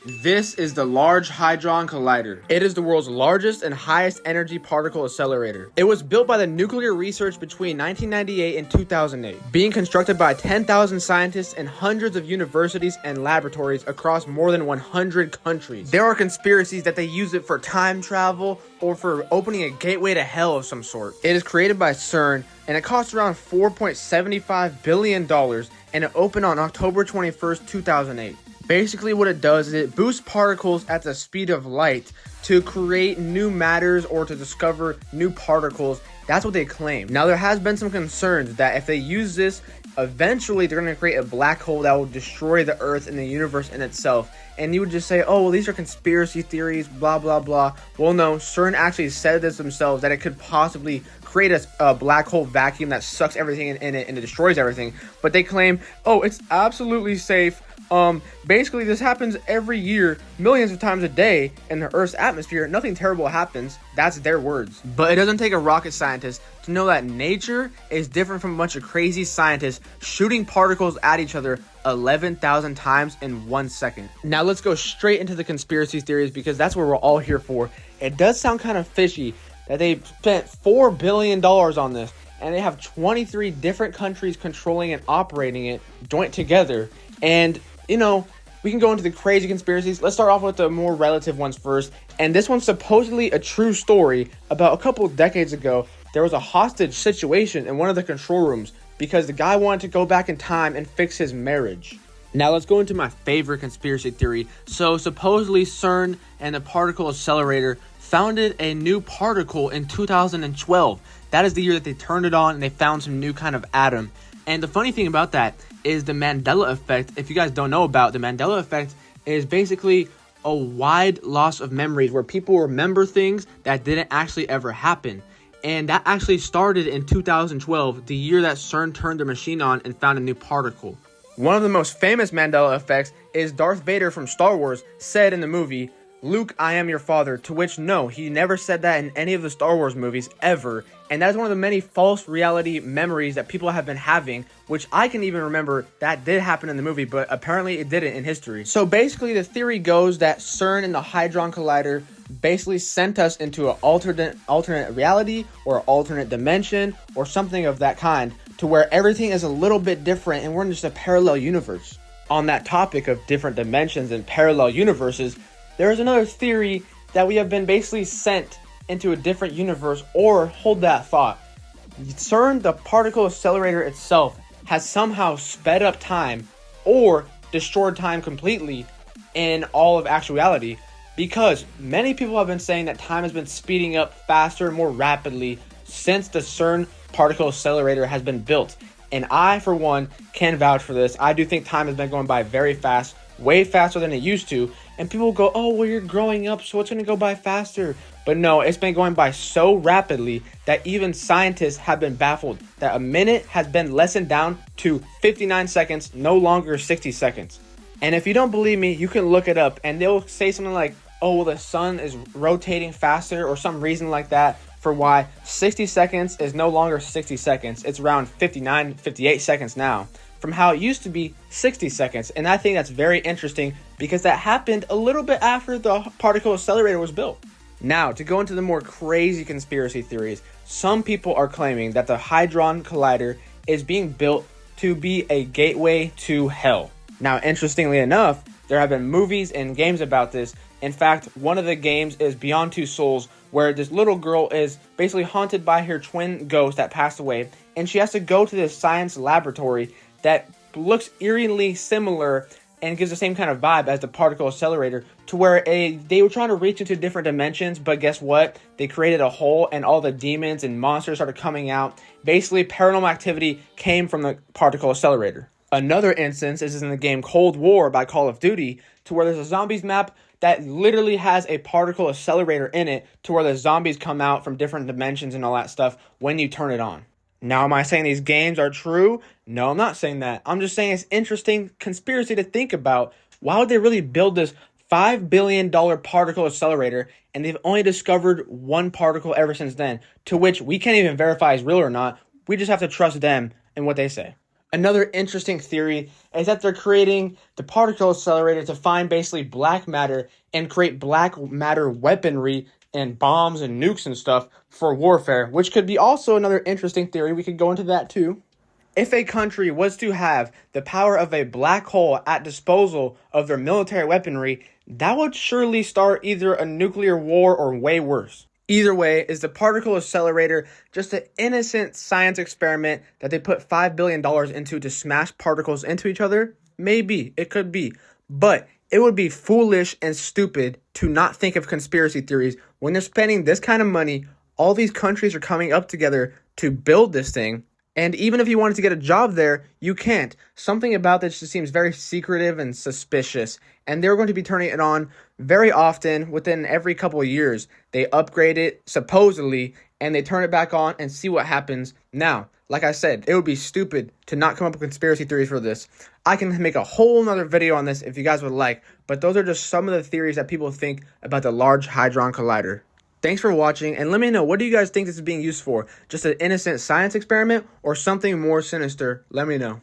This is the Large Hadron Collider. It is the world's largest and highest energy particle accelerator. It was built by the nuclear research between 1998 and 2008, being constructed by 10,000 scientists in hundreds of universities and laboratories across more than 100 countries. There are conspiracies that they use it for time travel or for opening a gateway to hell of some sort. It is created by CERN and it costs around $4.75 billion and it opened on October 21st, 2008. Basically what it does is it boosts particles at the speed of light to create new matters or to discover new particles. That's what they claim. Now there has been some concerns that if they use this, eventually they're going to create a black hole that will destroy the Earth and the universe in itself. And you would just say, oh, well, these are conspiracy theories, blah, blah, blah. Well, no, CERN actually said this themselves, that it could possibly create a black hole vacuum that sucks everything in it and it destroys everything. But they claim, oh, it's absolutely safe. Basically this happens every year, millions of times a day in the Earth's atmosphere. Nothing terrible happens. That's their words. But it doesn't take a rocket scientist to know that nature is different from a bunch of crazy scientists shooting particles at each other 11,000 times in 1 second. Now let's go straight into the conspiracy theories because that's what we're all here for. It does sound kind of fishy that they spent $4 billion on this and they have 23 different countries controlling and operating it joint together. And you know, we can go into the crazy conspiracies. Let's start off with the more relative ones first. And this one's supposedly a true story. About a couple of decades ago, there was a hostage situation in one of the control rooms because the guy wanted to go back in time and fix his marriage. Now let's go into my favorite conspiracy theory. So supposedly CERN and the particle accelerator founded a new particle in 2012. That is the year that they turned it on and they found some new kind of atom. And the funny thing about that is the Mandela effect. If you guys don't know about the Mandela effect, is basically a wide loss of memories where people remember things that didn't actually ever happen. And that actually started in 2012, the year that CERN turned their machine on and found a new particle. One of the most famous Mandela effects is Darth Vader from Star Wars said in the movie, "Luke, I am your father," to which no, he never said that in any of the Star Wars movies ever. And that is one of the many false reality memories that people have been having, which I can even remember that did happen in the movie, but apparently it didn't in history. So basically the theory goes that CERN and the Hadron Collider basically sent us into an alternate reality or alternate dimension or something of that kind, to where everything is a little bit different and we're in just a parallel universe. On that topic of different dimensions and parallel universes, there is another theory that we have been basically sent into a different universe, or hold that thought. CERN, the particle accelerator itself, has somehow sped up time or destroyed time completely in all of actuality, because many people have been saying that time has been speeding up faster and more rapidly since the CERN particle accelerator has been built. And I, for one, can vouch for this. I do think time has been going by very fast, way faster than it used to. And people go, oh, well, you're growing up, so it's going to go by faster. But no, it's been going by so rapidly that even scientists have been baffled that a minute has been lessened down to 59 seconds, no longer 60 seconds. And if you don't believe me, you can look it up and they'll say something like, oh, well, the sun is rotating faster or some reason like that for why 60 seconds is no longer 60 seconds. It's around 59, 58 seconds now, from how it used to be 60 seconds. And I think that's very interesting because that happened a little bit after the particle accelerator was built. Now, to go into the more crazy conspiracy theories, some people are claiming that the Hadron Collider is being built to be a gateway to hell. Now, interestingly enough, there have been movies and games about this. In fact, one of the games is Beyond Two Souls, where this little girl is basically haunted by her twin ghost that passed away, and she has to go to this science laboratory that looks eerily similar and gives the same kind of vibe as the particle accelerator, to where they were trying to reach into different dimensions, but guess what? They created a hole and all the demons and monsters started coming out. Basically, paranormal activity came from the particle accelerator. Another instance is in the game Cold War by Call of Duty, to where there's a zombies map that literally has a particle accelerator in it, to where the zombies come out from different dimensions and all that stuff when you turn it on. Now, am I saying these games are true? No, I'm not saying that. I'm just saying it's interesting conspiracy to think about. Why would they really build this $5 billion particle accelerator and they've only discovered one particle ever since then, to which we can't even verify is real or not? We just have to trust them and what they say. Another interesting theory is that they're creating the particle accelerator to find basically black matter and create black matter weaponry and bombs and nukes and stuff for warfare, which could be also another interesting theory. We could go into that too. If a country was to have the power of a black hole at disposal of their military weaponry, that would surely start either a nuclear war or way worse. Either way, is the particle accelerator just an innocent science experiment that they put $5 billion into to smash particles into each other? Maybe, it could be. But it would be foolish and stupid to not think of conspiracy theories when they're spending this kind of money. All these countries are coming up together to build this thing. And even if you wanted to get a job there, you can't. Something about this just seems very secretive and suspicious. And they're going to be turning it on very often within every couple of years. They upgrade it, supposedly, and they turn it back on and see what happens. Now, like I said, it would be stupid to not come up with conspiracy theories for this. I can make a whole nother video on this if you guys would like. But those are just some of the theories that people think about the Large Hadron Collider. Thanks for watching, and let me know, what do you guys think this is being used for? Just an innocent science experiment or something more sinister? Let me know.